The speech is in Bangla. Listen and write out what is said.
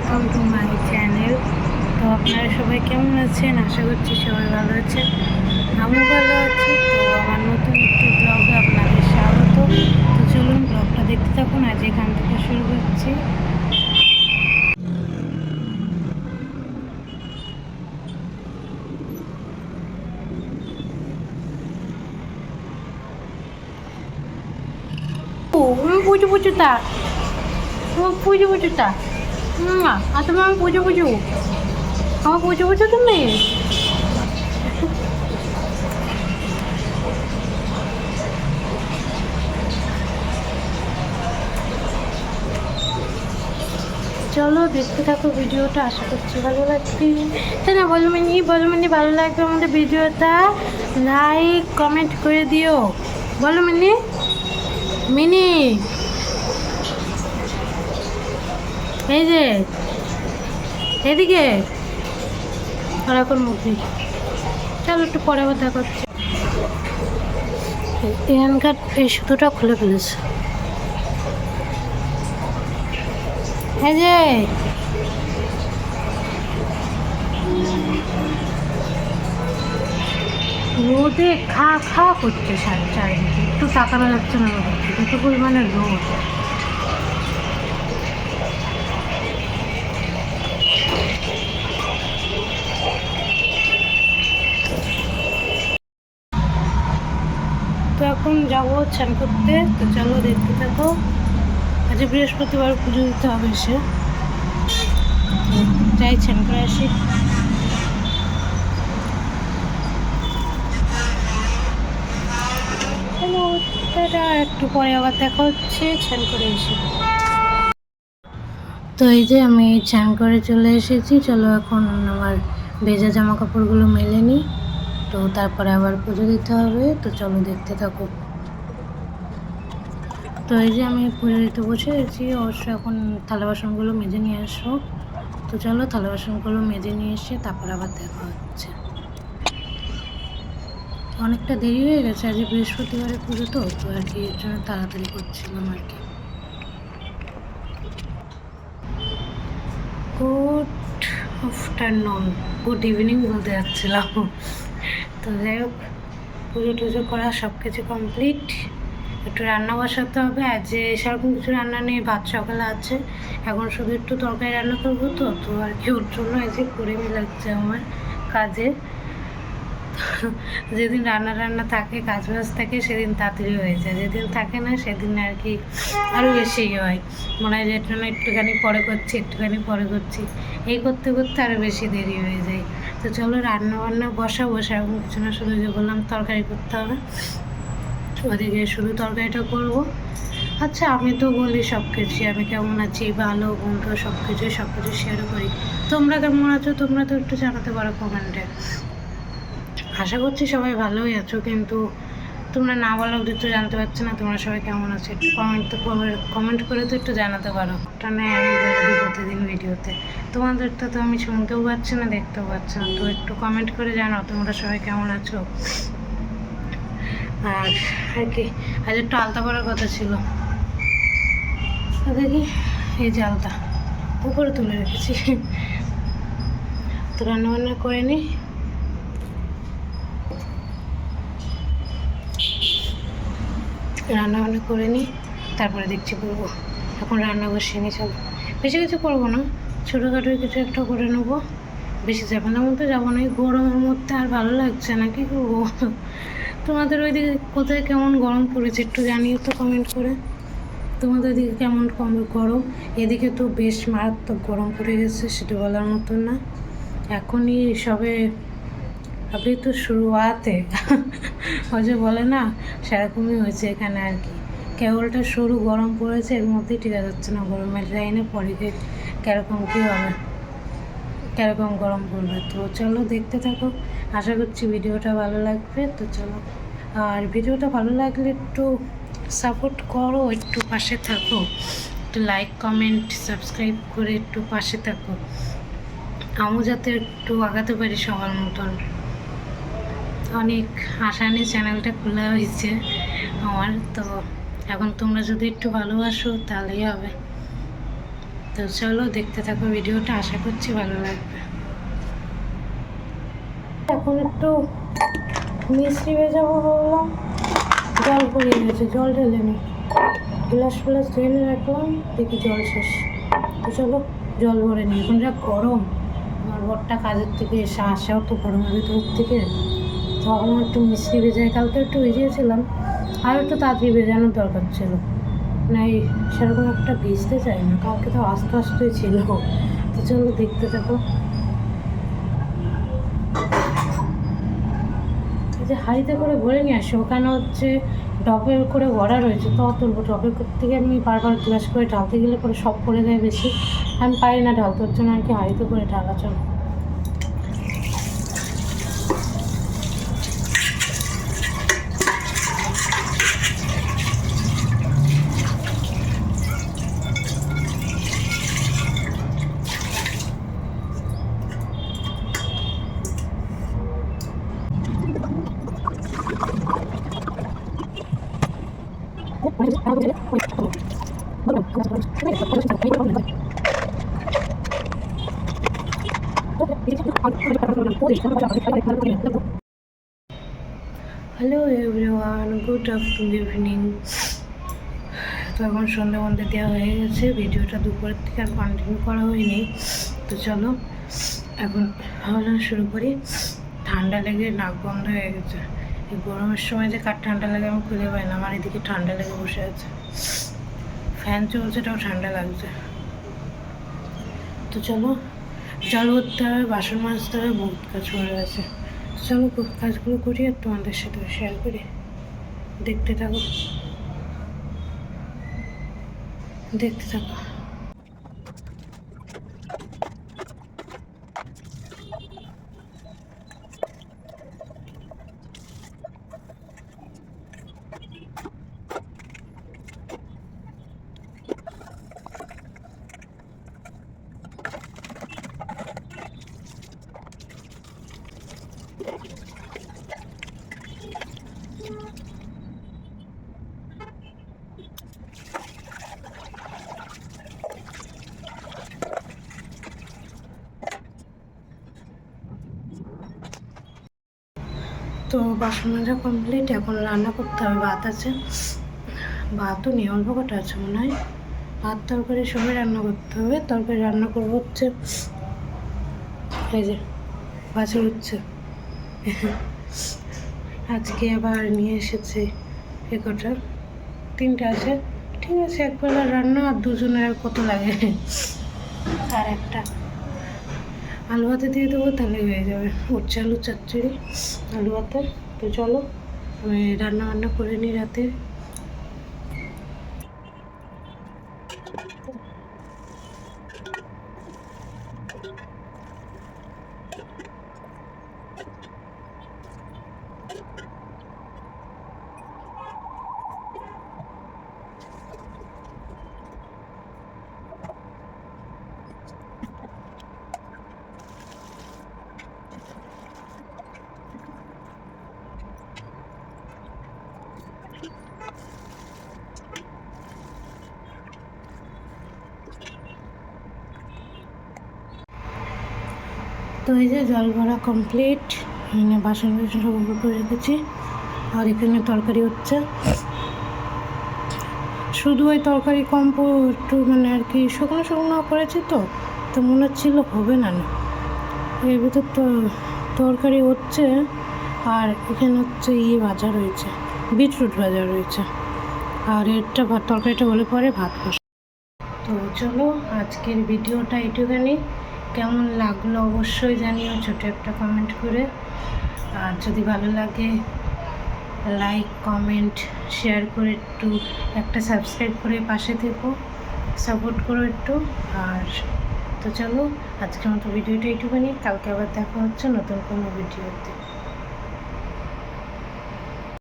Welcome to my channel. তো আপনারা সবাই কেমন আছেন? আশা করছি সবাই ভালো আছেন, আমিও ভালো আছি। তো আমার নতুন একটি ব্লগে আপনাদের স্বাগত। তো চলুন ব্লগটা দেখতে থাকুন, আজ এখান থেকে শুরু করছি। পুজো পুজোটা পুজো পুজোটা আর তুমি আমি পুজো পুজো আমার পুজো পুজো তুমি চলো দেখতে থাকো ভিডিওটা, আশা করছি ভালো লাগবে। তাই না বলো মিনি ভালো লাগবে আমাদের ভিডিওটা লাইক কমেন্ট করে দিও। বলো মিনি মিনি এই যে এদিকে এখন মুখি। চলো একটু পরে আবার দেখা হচ্ছে। এখানকার এই সুতোটা খুলে ফেলেছে। এই যে রোদে খা খা করছে চারিদিকে, একটু তাকানো যাচ্ছে না রোদ, এত পরিমাণে রোদ। তো এখন যাবো স্নান করতে, তো চলো দেখতে থাকো। আজ বৃহস্পতিবার পুজো দিতে হবে, এসে যাই স্নান করে আসি। একটু পরে আবার দেখা হচ্ছে স্নান করে এসে। তো এই যে আমি স্নান করে চলে এসেছি। চলো এখন আমার ভেজা জামা কাপড়গুলো মেলে নিই, তো তারপরে আবার পুজো দিতে হবে। তো চলো দেখতে থাকো। তো এই যে আমি পুজো দিতে বসে গেছি, অবশ্য এখন থালা বাসনগুলো মেজে নিয়ে আসবো। তো চলো থালা বাসনগুলো মেজে নিয়ে এসে তারপর আবার দেখা হচ্ছে। অনেকটা দেরি হয়ে গেছে, আজ বৃহস্পতিবারের পুজো তো আর কি, এর জন্য তাড়াতাড়ি করছিলাম আর কি। গুড আফটারনুন, গুড ইভিনিং বলতে যাচ্ছিলাম। তো যাই হোক, পুজো টুজো করা সব কিছু কমপ্লিট। একটু রান্না বসাতে হবে। আজ সেরকম কিছু রান্না নেই, ভাত সকালে আছে, এখন শুধু একটু তরকারি রান্না করবো। তো আর কি, ওর জন্য আজ করে লাগছে আমার কাজে। যেদিন রান্না থাকে, কাজ বাজ থাকে, সেদিন তাড়াতাড়ি হয়ে যায়। যেদিন থাকে না সেদিন আর কি আরও বেশি হয়, মনে হয় যে একটুখানি পরে করছি এই করতে করতে আরও বেশি দেরি হয়ে যায়। তো চলো রান্না বান্না বসাবো, সেরকম কিছু না, শুধু যে বললাম তরকারি করতে হবে, ওদিকে শুধু তরকারিটা করবো। আচ্ছা, আমি তো বলি সব কিছু, আমি কেমন আছি, ভালো মন্দ সব কিছু শেয়ার করি। তোমরা কেমন আছো তোমরা তো একটু জানাতে পারো কমেন্টে। আশা করছি সবাই ভালোই আছো, কিন্তু তোমরা না বলো তো জানতে পারছো না তোমরা সবাই কেমন আছো। একটু কমেন্ট করে তো একটু জানাতে পারো। ওটা নেই আমি বলে দিই প্রতিদিন ভিডিওতে, তোমাদেরটা তো আমি শুনতেও পাচ্ছি না, দেখতেও পাচ্ছি না। তো একটু কমেন্ট করে জানাও তোমরা সবাই কেমন আছো। আর কি, আজ একটু আলতা পরার কথা ছিল, দেখি এই যে আলতা উপরে তুলে রেখেছি। তো রান্নাবান্না করে নিই। রান্নাবান্না করে নিই, তারপরে দেখছি করবো। এখন রান্না বসিয়ে নিই। চলো, বেশি কিছু করবো না, ছোটোখাটো কিছু একটা করে নেবো, বেশি ঝামেলার মধ্যে যাবো না। এই গরমের মধ্যে আর ভালো লাগছে না, কী করবো। তোমাদের ওইদিকে কোথায় কেমন গরম পড়েছে একটু জানিও তো কমেন্ট করে। তোমাদের দিকে কেমন গরম? এদিকে তো বেশ মারাত্মক গরম পড়ে গেছে, সেটা বলার মতন না। এখনই সবে আপনি তো শুরুয়াতে যে বলে না, সেরকমই হয়েছে এখানে আর কি। কেবলটা শুরু গরম পড়েছে, এর মধ্যেই টিকা যাচ্ছে না। গরমের লাইনে পরে কীরকম কী হবে, কীরকম গরম পড়বে। তো চলো দেখতে থাকো, আশা করছি ভিডিওটা ভালো লাগবে। তো চলো, আর ভিডিওটা ভালো লাগলে একটু সাপোর্ট করো, একটু পাশে থাকো, একটু লাইক কমেন্ট সাবস্ক্রাইব করে একটু পাশে থাকো, আমিও যাতে একটু আগাতে পারি সবার মতন। অনেক আশা নিয়ে চ্যানেলটা খোলা হয়েছে আমার, তো এখন তোমরা যদি একটু ভালোবাসো তাহলেই হবে। তো চলো দেখতে থাকো ভিডিওটা, আশা করছি ভালো লাগবে। এখন একটু মিষ্টি ভেজাবো ভাবলাম, জল পড়িয়ে গেছে, জল ঢেলে নি, গ্লাস ফ্লাস ধুয়ে রাখলাম, দেখি জল শেষ। তো চলো জল ভরে নিই। এখন যা গরম, আমার বরটা কাজের থেকে এসে আসাও তো গরমের ভিতর থেকে, তো আমার একটু মিষ্টি ভেজাই, কালকে একটু ভিজিয়েছিলাম, আর একটু তাড়াতাড়ি ভেজানোর দরকার ছিল, নাই সেরকম একটা ভিজতে চাই না, কালকে তো আস্তে আস্তে ছিল। তো চলো দেখতে থাকো। যে হাঁড়িতে করে ভরে নিয়ে আসি, ওখানে হচ্ছে ডবে করে ভরা রয়েছে, তো তুলবো ডবে থেকে আমি বারবার গ্লাস করে ঢালতে গেলে পরে সব পড়ে যায় বেশি, আমি পারি না ঢালতে, ওর জন্য আর কি হাঁড়িতে করে ঢালা চলো। Hello everyone, good evening. তো এখন সন্ধ্যে মধ্যে দেওয়া হয়ে গেছে, ভিডিওটা দুপুরের থেকে আর কন্টিনিউ করা হয়নি। তো চলো এখন ভাবলাম শুরু করি। ঠান্ডা লেগে নাক বন্ধ হয়ে গেছে, এই গরমের সময় যে কার ঠান্ডা লাগে আমি খুঁজে পাই না, আমার এদিকে ঠান্ডা লেগে বসে আছে, ফ্যান চলছে তাও ঠান্ডা লাগছে। তো চলো জল ভরতে হবে, বাসন মাজতে হবে, বহুত কাজ পড়ে আছে। চলো কাজগুলো করি আর তোমাদের সাথে শেয়ার করি, দেখতে থাকো দেখতে থাকো। তো বাসন মাজা কমপ্লিট, এখন রান্না করতে হবে। ভাত আছে, ভাতও নেই, অল্প কটা আছে মনে হয়। ভাত তরকারি সবই রান্না করতে হবে। তরকারি রান্না করবো হচ্ছে এই যে বাছর হচ্ছে, আজকে আবার নিয়ে এসেছে এ কটা, 3টে আছে, ঠিক আছে একবেলা রান্না, আর দুজনের আর কত লাগে। আর একটা আলু ভাতে দিয়ে দেবো, তাহলে হয়ে যাবে, উচ্ছে আলু চচ্চড়ি আলু ভাতে। তো চলো আমি রান্না বান্না করে নিই রাতে। তো এই যে জল ভরা কমপ্লিট, এখানে বাসন বাসন সব উপর করে রেখেছি, আর এখানে তরকারি হচ্ছে। শুধু ওই তরকারি কম একটু মানে আর কি শুকনো শুকনো করেছি, তো মনে হচ্ছিল হবে না, এর ভিতর তো তরকারি হচ্ছে, আর এখানে হচ্ছে ভাজা রয়েছে, বিটরুট ভাজা রয়েছে, আর এটা তরকারিটা হলে পরে ভাত বসে। তো চলো আজকের ভিডিওটা এইটুখানি, কেমন লাগলো অবশ্যই জানিও ছোটো একটা কমেন্ট করে, আর যদি ভালো লাগে লাইক কমেন্ট শেয়ার করে একটু একটা সাবস্ক্রাইব করে পাশে থেকো, সাপোর্ট করো একটু। আর তো চলো আজকের মতো ভিডিওটা এইটুখানি, কালকে আবার দেখা হচ্ছে নতুন কোনো ভিডিওতে।